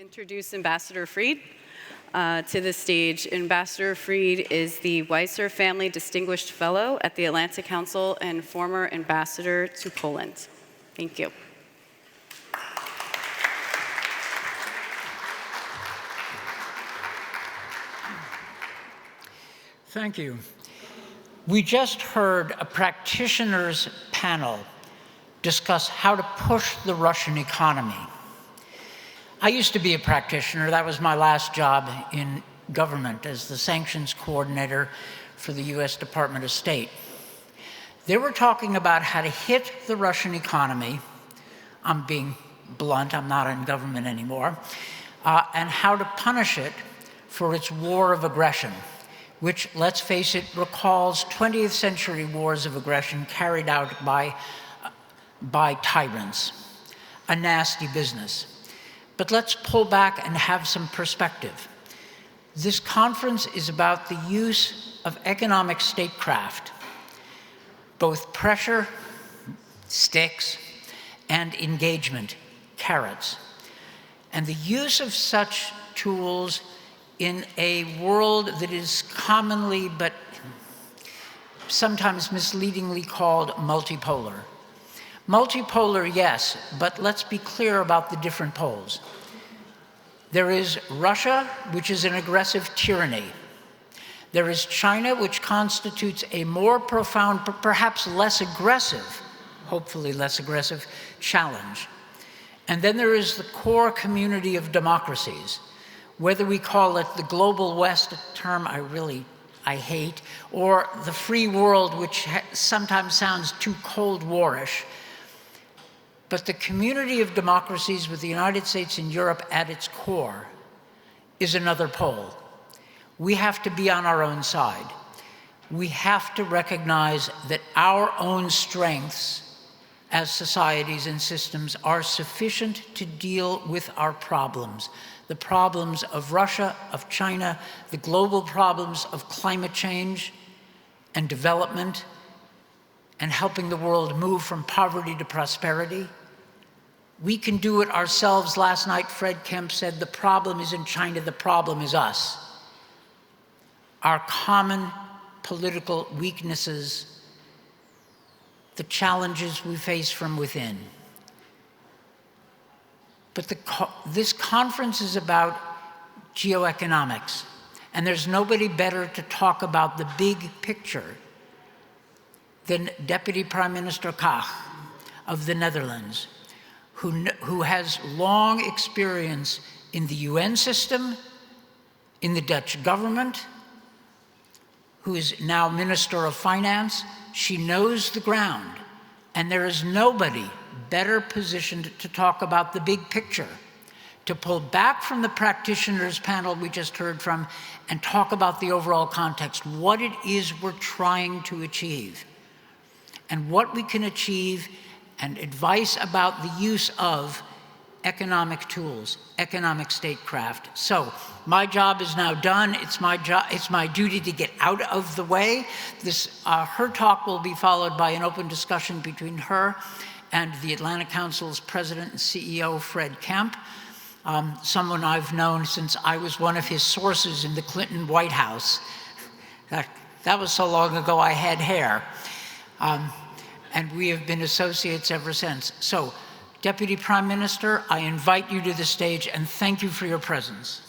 Introduce Ambassador Freed to the stage. Ambassador Freed is the Weiser Family Distinguished Fellow at the Atlantic Council and former ambassador to Poland. Thank you. Thank you. We just heard a practitioners panel discuss how to push the Russian economy. I used to be a practitioner. That was my last job in government as the sanctions coordinator for the US Department of State. They were talking about how to hit the Russian economy. I'm being blunt, I'm not in government anymore, and how to punish it for its war of aggression, which, let's face it, recalls 20th century wars of aggression carried out by tyrants. A nasty business. But let's pull back and have some perspective. This conference is about the use of economic statecraft, both pressure, sticks, and engagement, carrots. And the use of such tools in a world that is commonly, but sometimes misleadingly called multipolar. Multipolar, yes, but let's be clear about the different poles. There is Russia, which is an aggressive tyranny. There is China, which constitutes a more profound, but perhaps less aggressive, hopefully less aggressive, challenge. And then there is the core community of democracies, whether we call it the global West, a term I hate, or the free world, which sometimes sounds too Cold War-ish. But the community of democracies with the United States and Europe at its core is another pole. We have to be on our own side. We have to recognize that our own strengths as societies and systems are sufficient to deal with our problems. The problems of Russia, of China, the global problems of climate change and development, and helping the world move from poverty to prosperity. We can do it ourselves. Last night, Fred Kemp said, the problem isn't China, the problem is us. Our common political weaknesses, the challenges we face from within. But this conference is about geoeconomics, and there's nobody better to talk about the big picture than Deputy Prime Minister Kaag of the Netherlands, who has long experience in the UN system, in the Dutch government, who is now Minister of Finance. She knows the ground, and there is nobody better positioned to talk about the big picture, to pull back from the practitioners panel we just heard from and talk about the overall context, what it is we're trying to achieve, and what we can achieve, and advice about the use of economic tools, economic statecraft. So my job is now done. It's my duty to get out of the way. Her talk will be followed by an open discussion between her and the Atlantic Council's president and CEO, Fred Kemp, someone I've known since I was one of his sources in the Clinton White House. That was so long ago I had hair. And we have been associates ever since. So, Deputy Prime Minister, I invite you to the stage and thank you for your presence.